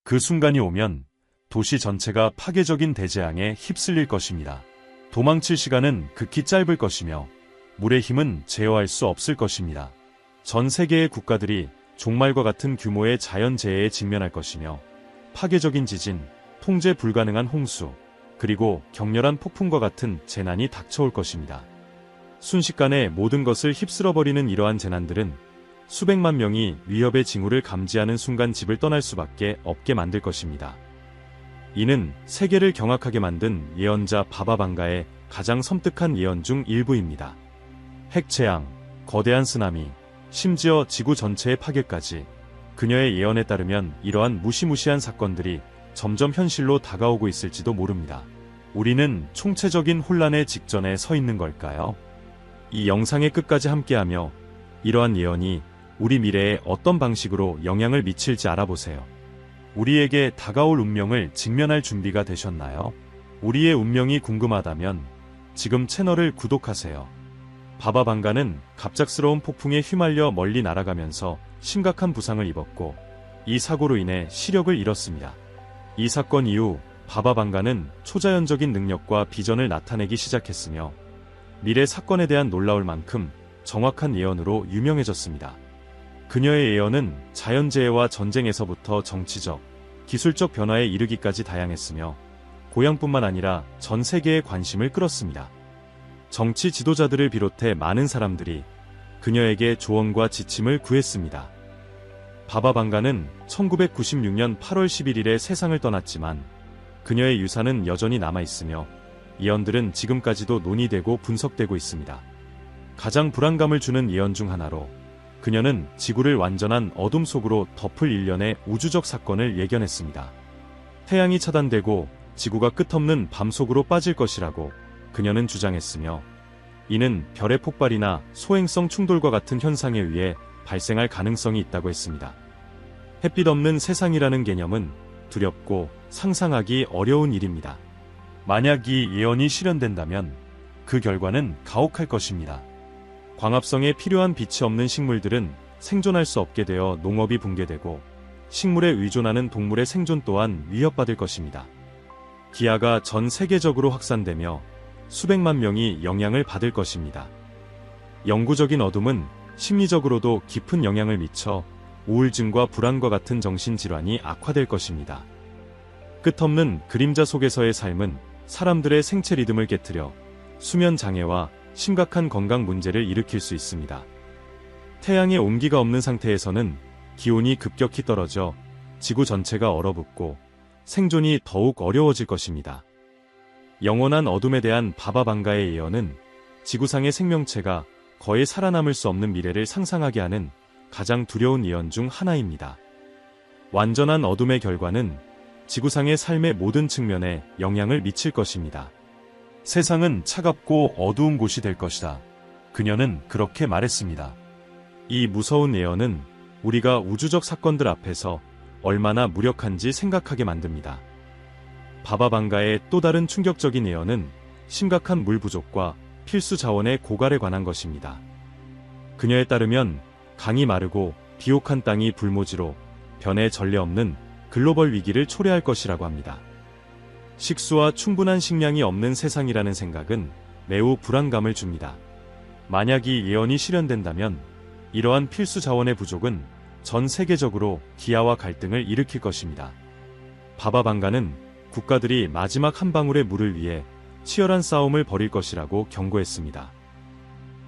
그 순간이 오면 도시 전체가 파괴적인 대재앙에 휩쓸릴 것입니다. 도망칠 시간은 극히 짧을 것이며 물의 힘은 제어할 수 없을 것입니다. 전 세계의 국가들이 종말과 같은 규모의 자연재해에 직면할 것이며 파괴적인 지진, 통제 불가능한 홍수, 그리고 격렬한 폭풍과 같은 재난이 닥쳐올 것입니다. 순식간에 모든 것을 휩쓸어버리는 이러한 재난들은 수백만 명이 위협의 징후를 감지하는 순간 집을 떠날 수밖에 없게 만들 것입니다. 이는 세계를 경악하게 만든 예언자 바바방가의 가장 섬뜩한 예언 중 일부입니다. 핵재앙, 거대한 쓰나미, 심지어 지구 전체의 파괴까지 그녀의 예언에 따르면 이러한 무시무시한 사건들이 점점 현실로 다가오고 있을지도 모릅니다. 우리는 총체적인 혼란의 직전에 서 있는 걸까요? 이 영상의 끝까지 함께하며 이러한 예언이 우리 미래에 어떤 방식으로 영향을 미칠지 알아보세요. 우리에게 다가올 운명을 직면할 준비가 되셨나요? 우리의 운명이 궁금하다면 지금 채널을 구독하세요. 바바방가는 갑작스러운 폭풍에 휘말려 멀리 날아가면서 심각한 부상을 입었고 이 사고로 인해 시력을 잃었습니다. 이 사건 이후 바바방가는 초자연적인 능력과 비전을 나타내기 시작했으며 미래 사건에 대한 놀라울 만큼 정확한 예언으로 유명해졌습니다. 그녀의 예언은 자연재해와 전쟁에서부터 정치적, 기술적 변화에 이르기까지 다양했으며 고향뿐만 아니라 전 세계의 관심을 끌었습니다. 정치 지도자들을 비롯해 많은 사람들이 그녀에게 조언과 지침을 구했습니다. 바바방가는 1996년 8월 11일에 세상을 떠났지만 그녀의 유산은 여전히 남아있으며 예언들은 지금까지도 논의되고 분석되고 있습니다. 가장 불안감을 주는 예언 중 하나로 그녀는 지구를 완전한 어둠 속으로 덮을 일련의 우주적 사건을 예견했습니다. 태양이 차단되고 지구가 끝없는 밤 속으로 빠질 것이라고 그녀는 주장했으며 이는 별의 폭발이나 소행성 충돌과 같은 현상에 의해 발생할 가능성이 있다고 했습니다. 햇빛 없는 세상이라는 개념은 두렵고 상상하기 어려운 일입니다. 만약 이 예언이 실현된다면 그 결과는 가혹할 것입니다. 광합성에 필요한 빛이 없는 식물들은 생존할 수 없게 되어 농업이 붕괴되고 식물에 의존하는 동물의 생존 또한 위협받을 것입니다. 기아가 전 세계적으로 확산되며 수백만 명이 영향을 받을 것입니다. 영구적인 어둠은 심리적으로도 깊은 영향을 미쳐 우울증과 불안과 같은 정신질환이 악화될 것입니다. 끝없는 그림자 속에서의 삶은 사람들의 생체 리듬을 깨트려 수면 장애와 심각한 건강 문제를 일으킬 수 있습니다. 태양의 온기가 없는 상태에서는 기온이 급격히 떨어져 지구 전체가 얼어붙고 생존이 더욱 어려워질 것입니다. 영원한 어둠에 대한 바바방가의 예언은 지구상의 생명체가 거의 살아남을 수 없는 미래를 상상하게 하는 가장 두려운 예언 중 하나입니다. 완전한 어둠의 결과는 지구상의 삶의 모든 측면에 영향을 미칠 것입니다. 세상은 차갑고 어두운 곳이 될 것이다. 그녀는 그렇게 말했습니다. 이 무서운 예언은 우리가 우주적 사건들 앞에서 얼마나 무력한지 생각하게 만듭니다. 바바방가의 또 다른 충격적인 예언은 심각한 물 부족과 필수 자원의 고갈에 관한 것입니다. 그녀에 따르면 강이 마르고 비옥한 땅이 불모지로 변에 전례 없는 글로벌 위기를 초래할 것이라고 합니다. 식수와 충분한 식량이 없는 세상이라는 생각은 매우 불안감을 줍니다. 만약 이 예언이 실현된다면 이러한 필수 자원의 부족은 전 세계적으로 기아와 갈등을 일으킬 것입니다. 바바방가는 국가들이 마지막 한 방울의 물을 위해 치열한 싸움을 벌일 것이라고 경고했습니다.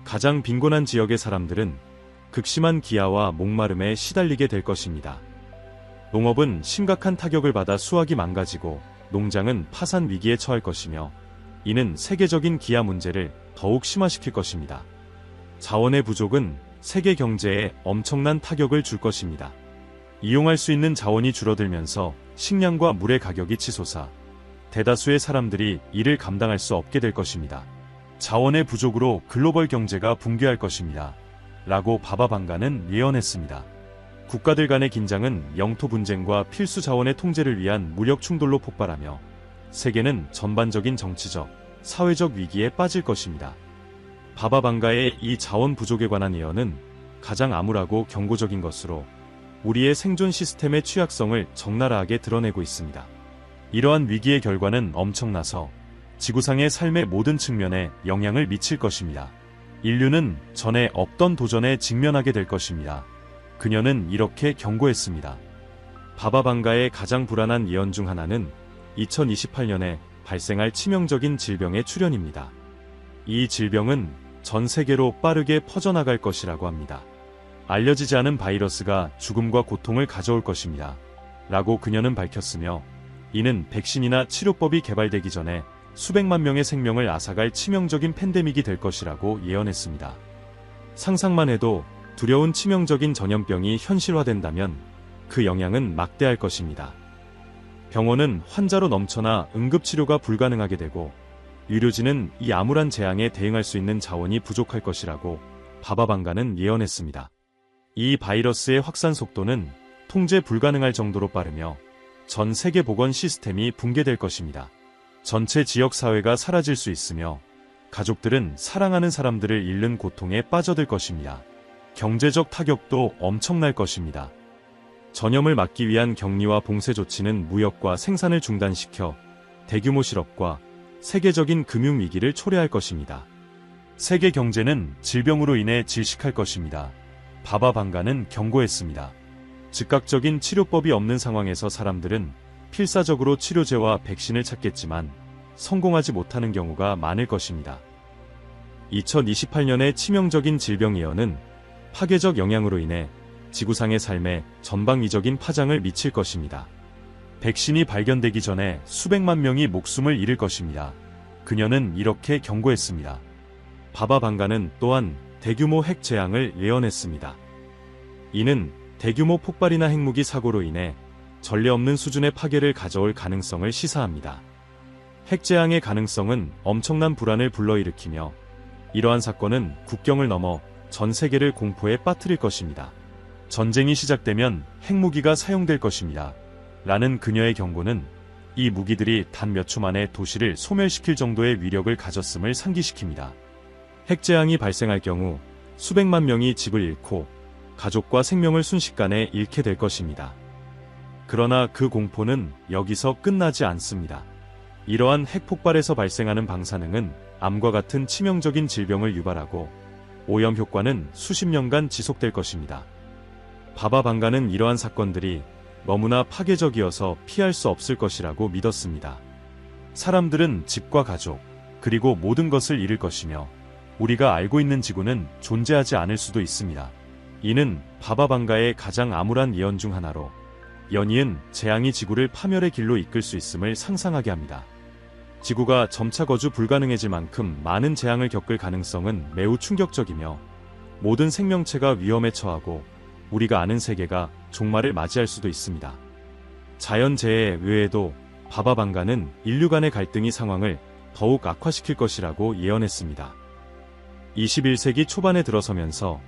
가장 빈곤한 지역의 사람들은 극심한 기아와 목마름에 시달리게 될 것입니다. 농업은 심각한 타격을 받아 수확이 망가지고 농장은 파산 위기에 처할 것이며 이는 세계적인 기아 문제를 더욱 심화시킬 것입니다. 자원의 부족은 세계 경제에 엄청난 타격을 줄 것입니다. 이용할 수 있는 자원이 줄어들면서 식량과 물의 가격이 치솟아 대다수의 사람들이 이를 감당할 수 없게 될 것입니다. 자원의 부족으로 글로벌 경제가 붕괴할 것입니다. 라고 바바방가는 예언했습니다. 국가들 간의 긴장은 영토 분쟁과 필수 자원의 통제를 위한 무력 충돌로 폭발하며 세계는 전반적인 정치적, 사회적 위기에 빠질 것입니다. 바바방가의 이 자원 부족에 관한 예언은 가장 암울하고 경고적인 것으로 우리의 생존 시스템의 취약성을 적나라하게 드러내고 있습니다. 이러한 위기의 결과는 엄청나서 지구상의 삶의 모든 측면에 영향을 미칠 것입니다. 인류는 전에 없던 도전에 직면하게 될 것입니다. 그녀는 이렇게 경고했습니다. 바바방가의 가장 불안한 예언 중 하나는 2028년에 발생할 치명적인 질병의 출현입니다. 이 질병은 전 세계로 빠르게 퍼져나갈 것이라고 합니다. 알려지지 않은 바이러스가 죽음과 고통을 가져올 것입니다. 라고 그녀는 밝혔으며, 이는 백신이나 치료법이 개발되기 전에 수백만 명의 생명을 앗아갈 치명적인 팬데믹이 될 것이라고 예언했습니다. 상상만 해도 두려운 치명적인 전염병이 현실화된다면 그 영향은 막대할 것입니다. 병원은 환자로 넘쳐나 응급치료가 불가능하게 되고, 의료진은 이 암울한 재앙에 대응할 수 있는 자원이 부족할 것이라고 바바방가는 예언했습니다. 이 바이러스의 확산 속도는 통제 불가능할 정도로 빠르며 전 세계 보건 시스템이 붕괴될 것입니다. 전체 지역 사회가 사라질 수 있으며 가족들은 사랑하는 사람들을 잃는 고통에 빠져들 것입니다. 경제적 타격도 엄청날 것입니다. 전염을 막기 위한 격리와 봉쇄 조치는 무역과 생산을 중단시켜 대규모 실업과 세계적인 금융위기를 초래할 것입니다. 세계 경제는 질병으로 인해 질식할 것입니다. 바바방가는 경고했습니다. 즉각적인 치료법이 없는 상황에서 사람들은 필사적으로 치료제와 백신을 찾겠지만 성공하지 못하는 경우가 많을 것입니다. 2028년의 치명적인 질병 예언은 파괴적 영향으로 인해 지구상의 삶에 전방위적인 파장을 미칠 것입니다. 백신이 발견되기 전에 수백만 명이 목숨을 잃을 것입니다. 그녀는 이렇게 경고했습니다. 바바방가는 또한 대규모 핵 재앙을 예언했습니다. 이는 대규모 폭발이나 핵무기 사고로 인해 전례 없는 수준의 파괴를 가져올 가능성을 시사합니다. 핵재앙의 가능성은 엄청난 불안을 불러일으키며 이러한 사건은 국경을 넘어 전 세계를 공포에 빠뜨릴 것입니다. 전쟁이 시작되면 핵무기가 사용될 것입니다. 라는 그녀의 경고는 이 무기들이 단 몇 초 만에 도시를 소멸시킬 정도의 위력을 가졌음을 상기시킵니다. 핵재앙이 발생할 경우 수백만 명이 집을 잃고 가족과 생명을 순식간에 잃게 될 것입니다. 그러나 그 공포는 여기서 끝나지 않습니다. 이러한 핵폭발에서 발생하는 방사능은 암과 같은 치명적인 질병을 유발하고 오염 효과는 수십 년간 지속될 것입니다. 바바방가는 이러한 사건들이 너무나 파괴적이어서 피할 수 없을 것이라고 믿었습니다. 사람들은 집과 가족, 그리고 모든 것을 잃을 것이며 우리가 알고 있는 지구는 존재하지 않을 수도 있습니다. 이는 바바방가의 가장 암울한 예언 중 하나로 연이은 재앙이 지구를 파멸의 길로 이끌 수 있음을 상상하게 합니다. 지구가 점차 거주 불가능해질 만큼 많은 재앙을 겪을 가능성은 매우 충격적이며 모든 생명체가 위험에 처하고 우리가 아는 세계가 종말을 맞이할 수도 있습니다. 자연재해 외에도 바바방가는 인류 간의 갈등이 상황을 더욱 악화시킬 것이라고 예언했습니다. 21세기 초반에 들어서면서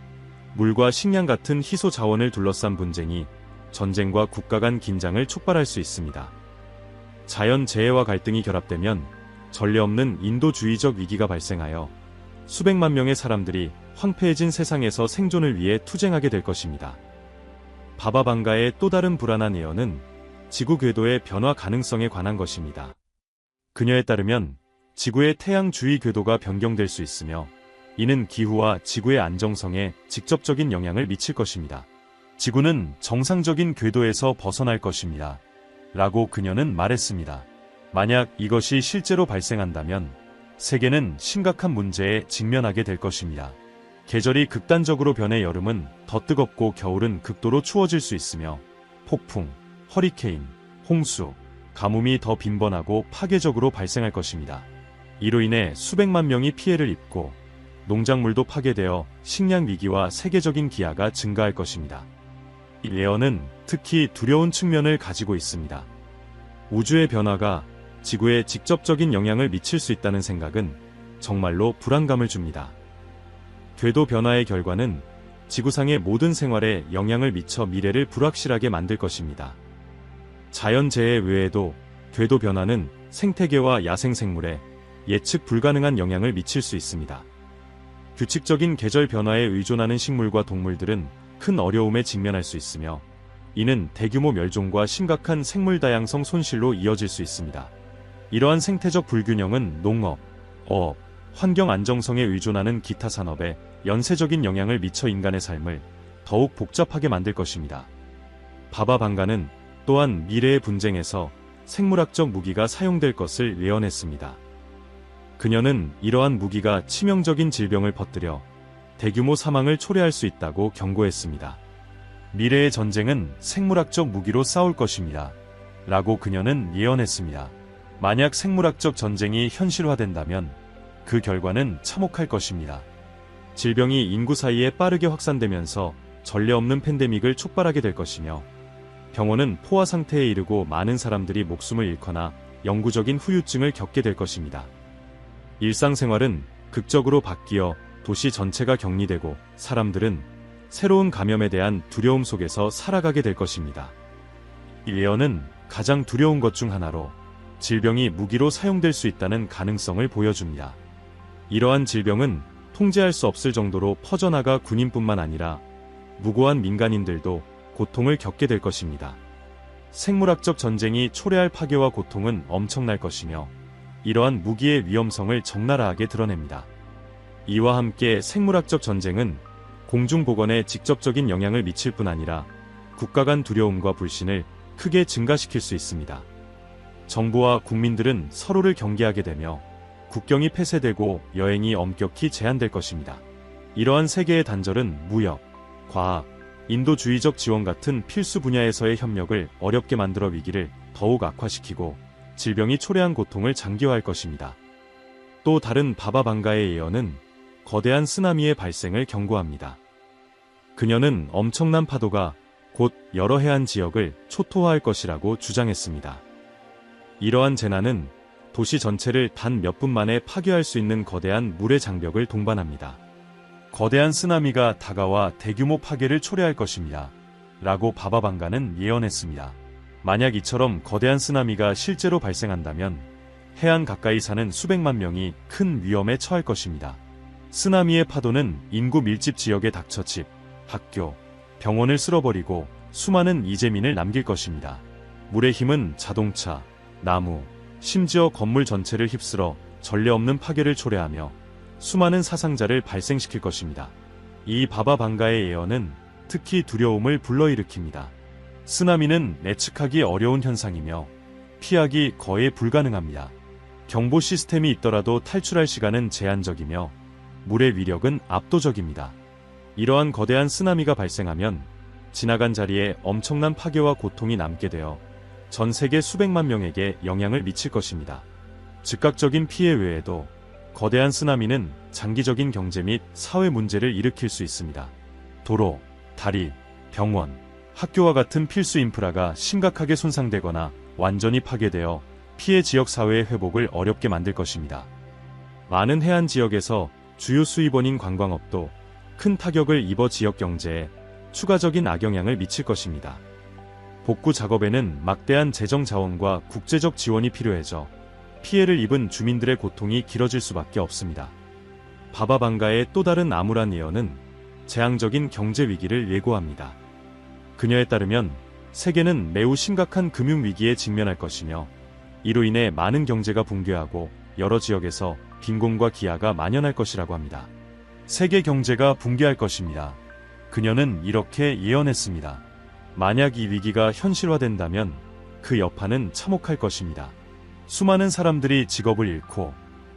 물과 식량 같은 희소 자원을 둘러싼 분쟁이 전쟁과 국가 간 긴장을 촉발할 수 있습니다. 자연재해와 갈등이 결합되면 전례 없는 인도주의적 위기가 발생하여 수백만 명의 사람들이 황폐해진 세상에서 생존을 위해 투쟁하게 될 것입니다. 바바방가의 또 다른 불안한 예언은 지구 궤도의 변화 가능성에 관한 것입니다. 그녀에 따르면 지구의 태양 주위 궤도가 변경될 수 있으며 이는 기후와 지구의 안정성에 직접적인 영향을 미칠 것입니다. 지구는 정상적인 궤도에서 벗어날 것입니다. 라고 그녀는 말했습니다. 만약 이것이 실제로 발생한다면 세계는 심각한 문제에 직면하게 될 것입니다. 계절이 극단적으로 변해 여름은 더 뜨겁고 겨울은 극도로 추워질 수 있으며 폭풍, 허리케인, 홍수, 가뭄이 더 빈번하고 파괴적으로 발생할 것입니다. 이로 인해 수백만 명이 피해를 입고 농작물도 파괴되어 식량 위기와 세계적인 기아가 증가할 것입니다. 이 예언은 특히 두려운 측면을 가지고 있습니다. 우주의 변화가 지구에 직접적인 영향을 미칠 수 있다는 생각은 정말로 불안감을 줍니다. 궤도 변화의 결과는 지구상의 모든 생활에 영향을 미쳐 미래를 불확실하게 만들 것입니다. 자연재해 외에도 궤도 변화는 생태계와 야생생물에 예측 불가능한 영향을 미칠 수 있습니다. 규칙적인 계절 변화에 의존하는 식물과 동물들은 큰 어려움에 직면할 수 있으며 이는 대규모 멸종과 심각한 생물 다양성 손실로 이어질 수 있습니다. 이러한 생태적 불균형은 농업, 어업, 환경 안정성에 의존하는 기타 산업에 연쇄적인 영향을 미쳐 인간의 삶을 더욱 복잡하게 만들 것입니다. 바바 방가는 또한 미래의 분쟁에서 생물학적 무기가 사용될 것을 예언했습니다. 그녀는 이러한 무기가 치명적인 질병을 퍼뜨려 대규모 사망을 초래할 수 있다고 경고했습니다. 미래의 전쟁은 생물학적 무기로 싸울 것입니다. 라고 그녀는 예언했습니다. 만약 생물학적 전쟁이 현실화된다면 그 결과는 참혹할 것입니다. 질병이 인구 사이에 빠르게 확산되면서 전례 없는 팬데믹을 촉발하게 될 것이며 병원은 포화 상태에 이르고 많은 사람들이 목숨을 잃거나 영구적인 후유증을 겪게 될 것입니다. 일상생활은 극적으로 바뀌어 도시 전체가 격리되고 사람들은 새로운 감염에 대한 두려움 속에서 살아가게 될 것입니다. 이 예언은 가장 두려운 것 중 하나로 질병이 무기로 사용될 수 있다는 가능성을 보여줍니다. 이러한 질병은 통제할 수 없을 정도로 퍼져나가 군인뿐만 아니라 무고한 민간인들도 고통을 겪게 될 것입니다. 생물학적 전쟁이 초래할 파괴와 고통은 엄청날 것이며 이러한 무기의 위험성을 적나라하게 드러냅니다. 이와 함께 생물학적 전쟁은 공중보건에 직접적인 영향을 미칠 뿐 아니라 국가 간 두려움과 불신을 크게 증가시킬 수 있습니다. 정부와 국민들은 서로를 경계하게 되며 국경이 폐쇄되고 여행이 엄격히 제한될 것입니다. 이러한 세계의 단절은 무역, 과학, 인도주의적 지원 같은 필수 분야에서의 협력을 어렵게 만들어 위기를 더욱 악화시키고 질병이 초래한 고통을 장기화할 것입니다. 또 다른 바바 방가의 예언은 거대한 쓰나미의 발생을 경고합니다. 그녀는 엄청난 파도가 곧 여러 해안 지역을 초토화할 것이라고 주장했습니다. 이러한 재난은 도시 전체를 단 몇 분 만에 파괴할 수 있는 거대한 물의 장벽을 동반합니다. 거대한 쓰나미가 다가와 대규모 파괴를 초래할 것입니다. 라고 바바 방가는 예언했습니다. 만약 이처럼 거대한 쓰나미가 실제로 발생한다면 해안 가까이 사는 수백만 명이 큰 위험에 처할 것입니다. 쓰나미의 파도는 인구 밀집 지역에 닥쳐 집, 학교, 병원을 쓸어버리고 수많은 이재민을 남길 것입니다. 물의 힘은 자동차, 나무, 심지어 건물 전체를 휩쓸어 전례 없는 파괴를 초래하며 수많은 사상자를 발생시킬 것입니다. 이 바바 방가의 예언은 특히 두려움을 불러일으킵니다. 쓰나미는 예측하기 어려운 현상이며 피하기 거의 불가능합니다. 경보 시스템이 있더라도 탈출할 시간은 제한적이며 물의 위력은 압도적입니다. 이러한 거대한 쓰나미가 발생하면 지나간 자리에 엄청난 파괴와 고통이 남게 되어 전 세계 수백만 명에게 영향을 미칠 것입니다. 즉각적인 피해 외에도 거대한 쓰나미는 장기적인 경제 및 사회 문제를 일으킬 수 있습니다. 도로, 다리, 병원, 학교와 같은 필수 인프라가 심각하게 손상되거나 완전히 파괴되어 피해 지역 사회의 회복을 어렵게 만들 것입니다. 많은 해안 지역에서 주요 수입원인 관광업도 큰 타격을 입어 지역 경제에 추가적인 악영향을 미칠 것입니다. 복구 작업에는 막대한 재정 자원과 국제적 지원이 필요해져 피해를 입은 주민들의 고통이 길어질 수밖에 없습니다. 바바 방가의 또 다른 암울한 예언은 재앙적인 경제 위기를 예고합니다. 그녀에 따르면 세계는 매우 심각한 금융 위기에 직면할 것이며 이로 인해 많은 경제가 붕괴하고 여러 지역에서 빈곤과 기아가 만연할 것이라고 합니다. 세계 경제가 붕괴할 것입니다. 그녀는 이렇게 예언했습니다. 만약 이 위기가 현실화된다면 그 여파는 참혹할 것입니다. 수많은 사람들이 직업을 잃고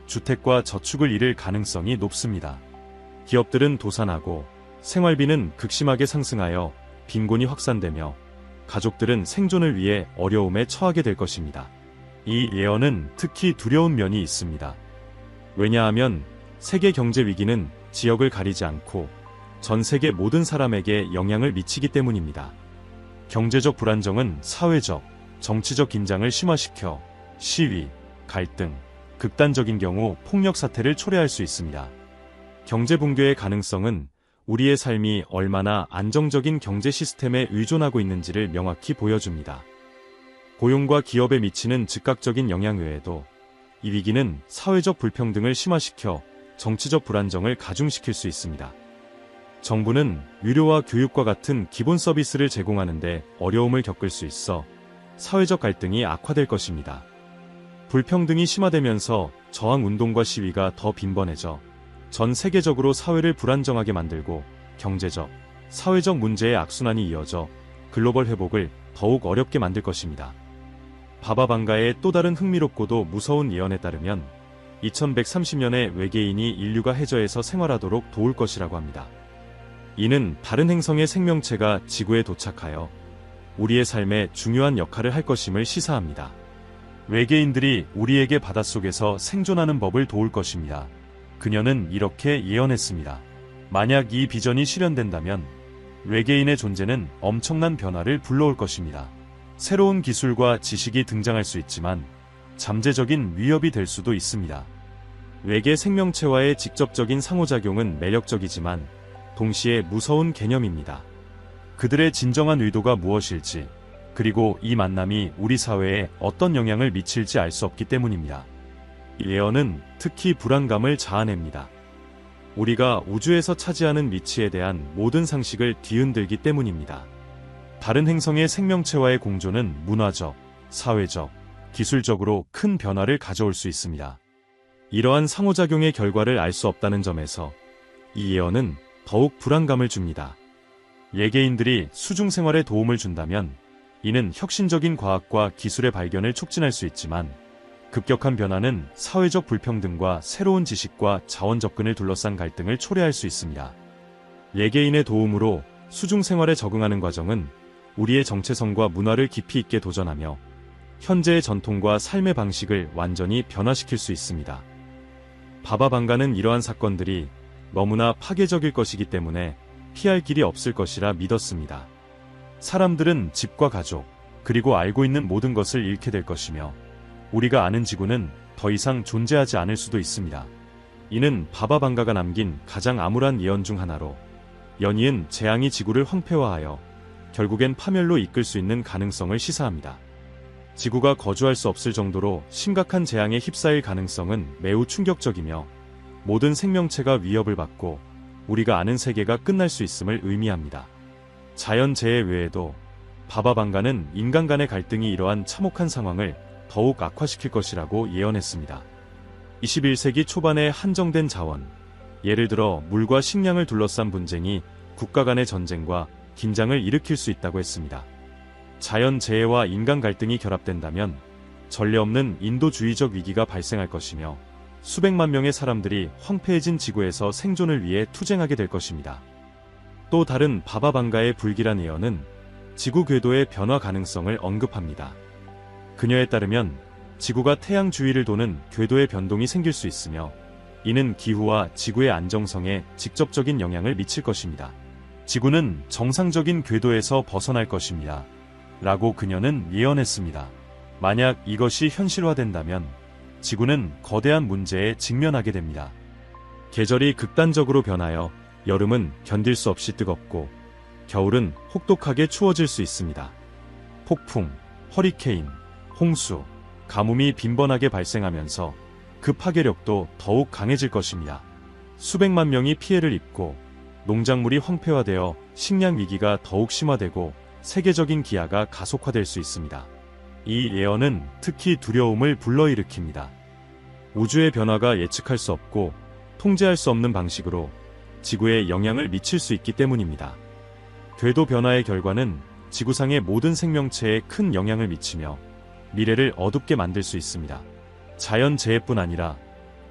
주택과 저축을 잃을 가능성이 높습니다. 기업들은 도산하고 생활비는 극심하게 상승하여 빈곤이 확산되며 가족들은 생존을 위해 어려움에 처하게 될 것입니다. 이 예언은 특히 두려운 면이 있습니다. 왜냐하면 세계 경제 위기는 지역을 가리지 않고 전 세계 모든 사람에게 영향을 미치기 때문입니다. 경제적 불안정은 사회적, 정치적 긴장을 심화시켜 시위, 갈등, 극단적인 경우 폭력 사태를 초래할 수 있습니다. 경제 붕괴의 가능성은 우리의 삶이 얼마나 안정적인 경제 시스템에 의존하고 있는지를 명확히 보여줍니다. 고용과 기업에 미치는 즉각적인 영향 외에도 이 위기는 사회적 불평등을 심화시켜 정치적 불안정을 가중시킬 수 있습니다. 정부는 의료와 교육과 같은 기본 서비스를 제공하는데 어려움을 겪을 수 있어 사회적 갈등이 악화될 것입니다. 불평등이 심화되면서 저항운동과 시위가 더 빈번해져 전 세계적으로 사회를 불안정하게 만들고 경제적, 사회적 문제의 악순환이 이어져 글로벌 회복을 더욱 어렵게 만들 것입니다. 바바방가의 또 다른 흥미롭고도 무서운 예언에 따르면 2130년에 외계인이 인류가 해저에서 생활하도록 도울 것이라고 합니다. 이는 다른 행성의 생명체가 지구에 도착하여 우리의 삶에 중요한 역할을 할 것임을 시사합니다. 외계인들이 우리에게 바닷속에서 생존하는 법을 도울 것입니다. 그녀는 이렇게 예언했습니다. 만약 이 비전이 실현된다면 외계인의 존재는 엄청난 변화를 불러올 것입니다. 새로운 기술과 지식이 등장할 수 있지만 잠재적인 위협이 될 수도 있습니다. 외계 생명체와의 직접적인 상호작용은 매력적이지만 동시에 무서운 개념입니다. 그들의 진정한 의도가 무엇일지, 그리고 이 만남이 우리 사회에 어떤 영향을 미칠지 알 수 없기 때문입니다. 이 예언은 특히 불안감을 자아냅니다. 우리가 우주에서 차지하는 위치에 대한 모든 상식을 뒤흔들기 때문입니다. 다른 행성의 생명체와의 공존은 문화적, 사회적, 기술적으로 큰 변화를 가져올 수 있습니다. 이러한 상호작용의 결과를 알 수 없다는 점에서 이 예언은 더욱 불안감을 줍니다. 외계인들이 수중생활에 도움을 준다면 이는 혁신적인 과학과 기술의 발견을 촉진할 수 있지만 급격한 변화는 사회적 불평등과 새로운 지식과 자원 접근을 둘러싼 갈등을 초래할 수 있습니다. 외계인의 도움으로 수중생활에 적응하는 과정은 우리의 정체성과 문화를 깊이 있게 도전하며 현재의 전통과 삶의 방식을 완전히 변화시킬 수 있습니다. 바바방가는 이러한 사건들이 너무나 파괴적일 것이기 때문에 피할 길이 없을 것이라 믿었습니다. 사람들은 집과 가족, 그리고 알고 있는 모든 것을 잃게 될 것이며 우리가 아는 지구는 더 이상 존재하지 않을 수도 있습니다. 이는 바바방가가 남긴 가장 암울한 예언 중 하나로 연이은 재앙이 지구를 황폐화하여 결국엔 파멸로 이끌 수 있는 가능성을 시사합니다. 지구가 거주할 수 없을 정도로 심각한 재앙에 휩싸일 가능성은 매우 충격적이며 모든 생명체가 위협을 받고 우리가 아는 세계가 끝날 수 있음을 의미합니다. 자연재해 외에도 바바방가는 인간 간의 갈등이 이러한 참혹한 상황을 더욱 악화시킬 것이라고 예언했습니다. 21세기 초반에 한정된 자원, 예를 들어 물과 식량을 둘러싼 분쟁이 국가 간의 전쟁과 긴장을 일으킬 수 있다고 했습니다. 자연재해와 인간 갈등이 결합된다면 전례 없는 인도주의적 위기가 발생할 것이며 수백만 명의 사람들이 황폐해진 지구에서 생존을 위해 투쟁하게 될 것입니다. 또 다른 바바방가의 불길한 예언은 지구 궤도의 변화 가능성을 언급합니다. 그녀에 따르면 지구가 태양 주위를 도는 궤도의 변동이 생길 수 있으며 이는 기후와 지구의 안정성에 직접적인 영향을 미칠 것입니다. 지구는 정상적인 궤도에서 벗어날 것입니다. 라고 그녀는 예언했습니다. 만약 이것이 현실화된다면 지구는 거대한 문제에 직면하게 됩니다. 계절이 극단적으로 변하여 여름은 견딜 수 없이 뜨겁고 겨울은 혹독하게 추워질 수 있습니다. 폭풍, 허리케인, 홍수, 가뭄이 빈번하게 발생하면서 그 파괴력도 더욱 강해질 것입니다. 수백만 명이 피해를 입고 농작물이 황폐화되어 식량 위기가 더욱 심화되고 세계적인 기아가 가속화될 수 있습니다. 이 예언은 특히 두려움을 불러일으킵니다. 우주의 변화가 예측할 수 없고 통제할 수 없는 방식으로 지구에 영향을 미칠 수 있기 때문입니다. 궤도 변화의 결과는 지구상의 모든 생명체에 큰 영향을 미치며 미래를 어둡게 만들 수 있습니다. 자연재해뿐 아니라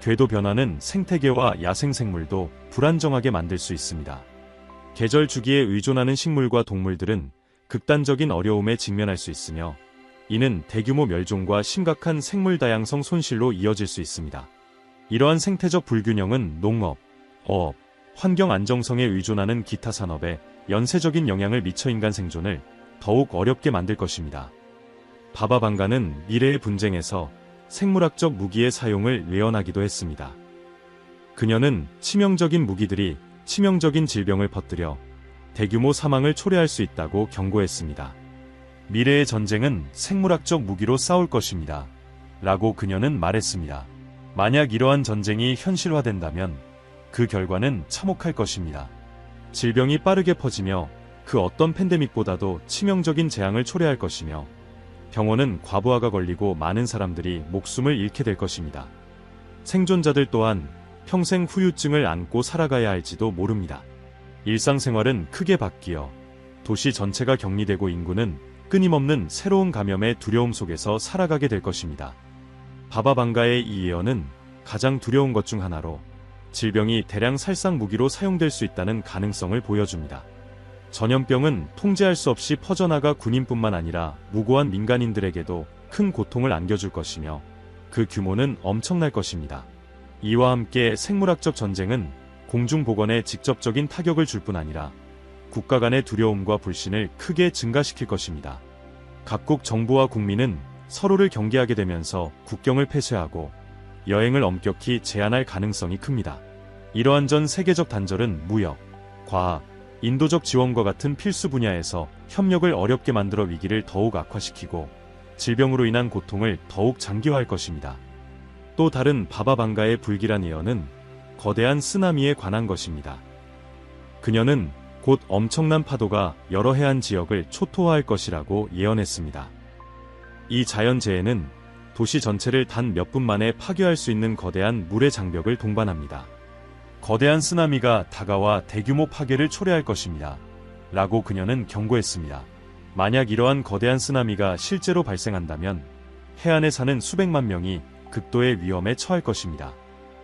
궤도 변화는 생태계와 야생생물도 불안정하게 만들 수 있습니다. 계절 주기에 의존하는 식물과 동물들은 극단적인 어려움에 직면할 수 있으며 이는 대규모 멸종과 심각한 생물 다양성 손실로 이어질 수 있습니다. 이러한 생태적 불균형은 농업, 어업, 환경 안정성에 의존하는 기타 산업에 연쇄적인 영향을 미쳐 인간 생존을 더욱 어렵게 만들 것입니다. 바바방가는 미래의 분쟁에서 생물학적 무기의 사용을 예언하기도 했습니다. 그녀는 치명적인 무기들이 치명적인 질병을 퍼뜨려 대규모 사망을 초래할 수 있다고 경고했습니다. 미래의 전쟁은 생물학적 무기로 싸울 것입니다. 라고 그녀는 말했습니다. 만약 이러한 전쟁이 현실화된다면 그 결과는 참혹할 것입니다. 질병이 빠르게 퍼지며 그 어떤 팬데믹보다도 치명적인 재앙을 초래할 것이며 병원은 과부하가 걸리고 많은 사람들이 목숨을 잃게 될 것입니다. 생존자들 또한 평생 후유증을 안고 살아가야 할지도 모릅니다. 일상생활은 크게 바뀌어 도시 전체가 격리되고 인구는 끊임없는 새로운 감염의 두려움 속에서 살아가게 될 것입니다. 바바방가의 이 예언은 가장 두려운 것 중 하나로 질병이 대량 살상 무기로 사용될 수 있다는 가능성을 보여줍니다. 전염병은 통제할 수 없이 퍼져나가 군인뿐만 아니라 무고한 민간인들에게도 큰 고통을 안겨줄 것이며 그 규모는 엄청날 것입니다. 이와 함께 생물학적 전쟁은 공중보건에 직접적인 타격을 줄 뿐 아니라 국가 간의 두려움과 불신을 크게 증가시킬 것입니다. 각국 정부와 국민은 서로를 경계하게 되면서 국경을 폐쇄하고 여행을 엄격히 제한할 가능성이 큽니다. 이러한 전 세계적 단절은 무역, 과학, 인도적 지원과 같은 필수 분야에서 협력을 어렵게 만들어 위기를 더욱 악화시키고 질병으로 인한 고통을 더욱 장기화할 것입니다. 또 다른 바바방가의 불길한 예언은 거대한 쓰나미에 관한 것입니다. 그녀는 곧 엄청난 파도가 여러 해안 지역을 초토화할 것이라고 예언했습니다. 이 자연재해는 도시 전체를 단 몇 분 만에 파괴할 수 있는 거대한 물의 장벽을 동반합니다. 거대한 쓰나미가 다가와 대규모 파괴를 초래할 것입니다. 라고 그녀는 경고했습니다. 만약 이러한 거대한 쓰나미가 실제로 발생한다면 해안에 사는 수백만 명이 극도의 위험에 처할 것입니다.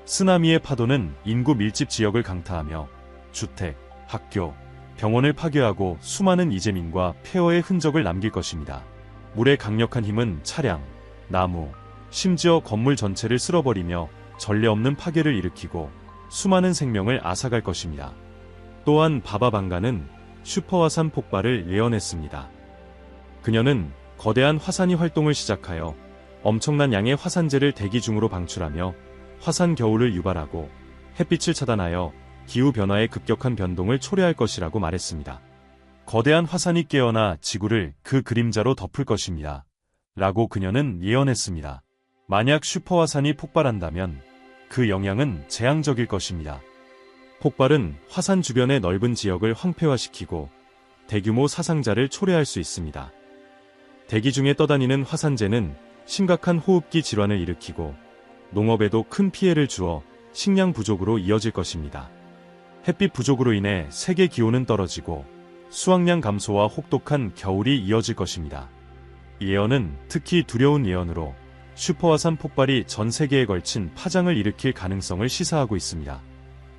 쓰나미의 파도는 인구 밀집 지역을 강타하며 주택, 학교, 병원을 파괴하고 수많은 이재민과 폐허의 흔적을 남길 것입니다. 물의 강력한 힘은 차량, 나무, 심지어 건물 전체를 쓸어버리며 전례 없는 파괴를 일으키고 수많은 생명을 앗아갈 것입니다. 또한 바바방가는 슈퍼화산 폭발을 예언했습니다. 그녀는 거대한 화산이 활동을 시작하여 엄청난 양의 화산재를 대기 중으로 방출하며 화산 겨울을 유발하고 햇빛을 차단하여 기후변화의 급격한 변동을 초래할 것이라고 말했습니다. 거대한 화산이 깨어나 지구를 그 그림자로 덮을 것입니다. 라고 그녀는 예언했습니다. 만약 슈퍼화산이 폭발한다면 그 영향은 재앙적일 것입니다. 폭발은 화산 주변의 넓은 지역을 황폐화시키고 대규모 사상자를 초래할 수 있습니다. 대기 중에 떠다니는 화산재는 심각한 호흡기 질환을 일으키고 농업에도 큰 피해를 주어 식량 부족으로 이어질 것입니다. 햇빛 부족으로 인해 세계 기온은 떨어지고 수확량 감소와 혹독한 겨울이 이어질 것입니다. 이 예언은 특히 두려운 예언으로 슈퍼화산 폭발이 전 세계에 걸친 파장을 일으킬 가능성을 시사하고 있습니다.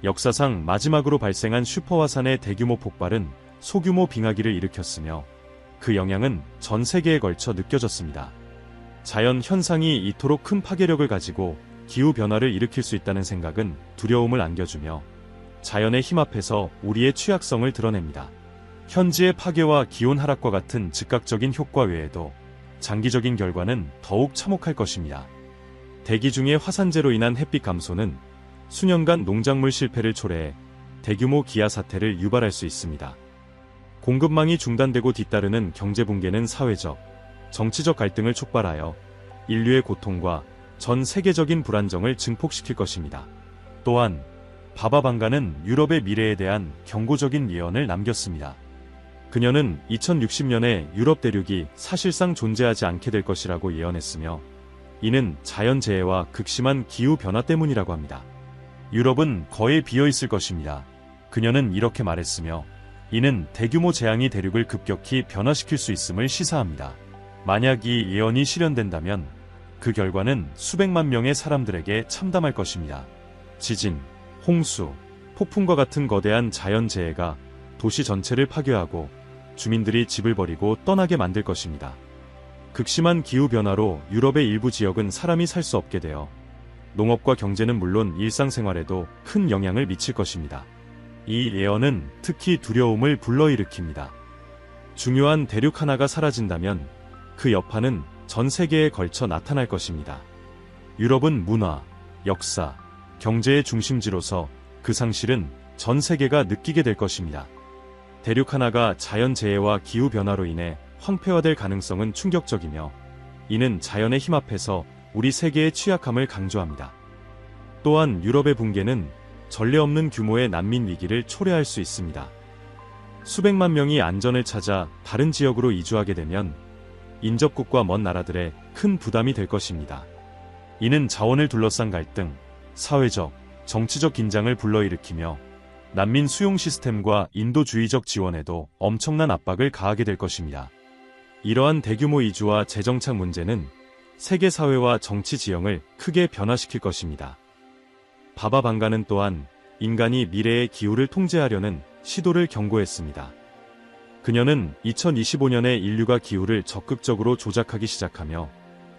역사상 마지막으로 발생한 슈퍼화산의 대규모 폭발은 소규모 빙하기를 일으켰으며 그 영향은 전 세계에 걸쳐 느껴졌습니다. 자연 현상이 이토록 큰 파괴력을 가지고 기후변화를 일으킬 수 있다는 생각은 두려움을 안겨주며 자연의 힘 앞에서 우리의 취약성을 드러냅니다. 현지의 파괴와 기온 하락과 같은 즉각적인 효과 외에도 장기적인 결과는 더욱 참혹할 것입니다. 대기 중의 화산재로 인한 햇빛 감소는 수년간 농작물 실패를 초래해 대규모 기아 사태를 유발할 수 있습니다. 공급망이 중단되고 뒤따르는 경제 붕괴는 사회적, 정치적 갈등을 촉발하여 인류의 고통과 전 세계적인 불안정을 증폭시킬 것입니다. 또한 바바방가는 유럽의 미래에 대한 경고적인 예언을 남겼습니다. 그녀는 2060년에 유럽 대륙이 사실상 존재하지 않게 될 것이라고 예언했으며 이는 자연재해와 극심한 기후변화 때문이라고 합니다. 유럽은 거의 비어있을 것입니다. 그녀는 이렇게 말했으며 이는 대규모 재앙이 대륙을 급격히 변화시킬 수 있음을 시사합니다. 만약 이 예언이 실현된다면 그 결과는 수백만 명의 사람들에게 참담할 것입니다. 지진, 홍수, 폭풍과 같은 거대한 자연재해가 도시 전체를 파괴하고 주민들이 집을 버리고 떠나게 만들 것입니다. 극심한 기후변화로 유럽의 일부 지역은 사람이 살 수 없게 되어 농업과 경제는 물론 일상생활에도 큰 영향을 미칠 것입니다. 이 예언은 특히 두려움을 불러일으킵니다. 중요한 대륙 하나가 사라진다면 그 여파는 전 세계에 걸쳐 나타날 것입니다. 유럽은 문화, 역사, 경제의 중심지로서 그 상실은 전 세계가 느끼게 될 것입니다. 대륙 하나가 자연재해와 기후변화로 인해 황폐화될 가능성은 충격적이며 이는 자연의 힘 앞에서 우리 세계의 취약함을 강조합니다. 또한 유럽의 붕괴는 전례 없는 규모의 난민 위기를 초래할 수 있습니다. 수백만 명이 안전을 찾아 다른 지역으로 이주하게 되면 인접국과 먼 나라들의 큰 부담이 될 것입니다. 이는 자원을 둘러싼 갈등, 사회적, 정치적 긴장을 불러일으키며 난민 수용 시스템과 인도주의적 지원에도 엄청난 압박을 가하게 될 것입니다. 이러한 대규모 이주와 재정착 문제는 세계 사회와 정치 지형을 크게 변화시킬 것입니다. 바바 방가는 또한 인간이 미래의 기후를 통제하려는 시도를 경고했습니다. 그녀는 2025년에 인류가 기후를 적극적으로 조작하기 시작하며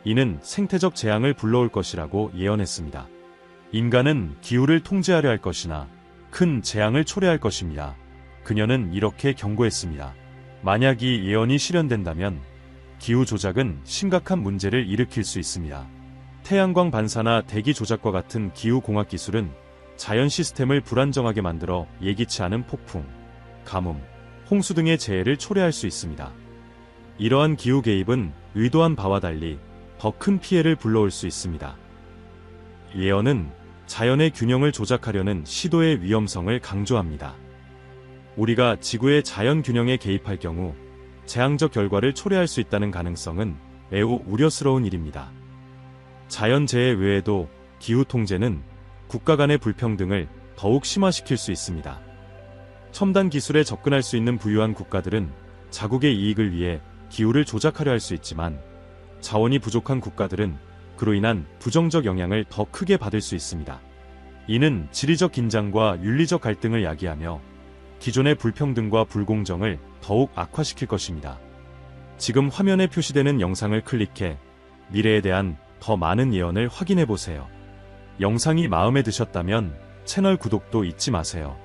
이는 생태적 재앙을 불러올 것이라고 예언했습니다. 인간은 기후를 통제하려 할 것이나 큰 재앙을 초래할 것입니다. 그녀는 이렇게 경고했습니다. 만약 이 예언이 실현된다면 기후 조작은 심각한 문제를 일으킬 수 있습니다. 태양광 반사나 대기 조작과 같은 기후 공학 기술은 자연 시스템을 불안정하게 만들어 예기치 않은 폭풍, 가뭄, 홍수 등의 재해를 초래할 수 있습니다. 이러한 기후 개입은 의도한 바와 달리 더 큰 피해를 불러올 수 있습니다. 예언은 자연의 균형을 조작하려는 시도의 위험성을 강조합니다. 우리가 지구의 자연 균형에 개입할 경우 재앙적 결과를 초래할 수 있다는 가능성은 매우 우려스러운 일입니다. 자연재해 외에도 기후 통제는 국가 간의 불평등을 더욱 심화시킬 수 있습니다. 첨단 기술에 접근할 수 있는 부유한 국가들은 자국의 이익을 위해 기후를 조작하려 할 수 있지만 자원이 부족한 국가들은 그로 인한 부정적 영향을 더 크게 받을 수 있습니다. 이는 지리적 긴장과 윤리적 갈등을 야기하며 기존의 불평등과 불공정을 더욱 악화시킬 것입니다. 지금 화면에 표시되는 영상을 클릭해 미래에 대한 더 많은 예언을 확인해 보세요. 영상이 마음에 드셨다면 채널 구독도 잊지 마세요.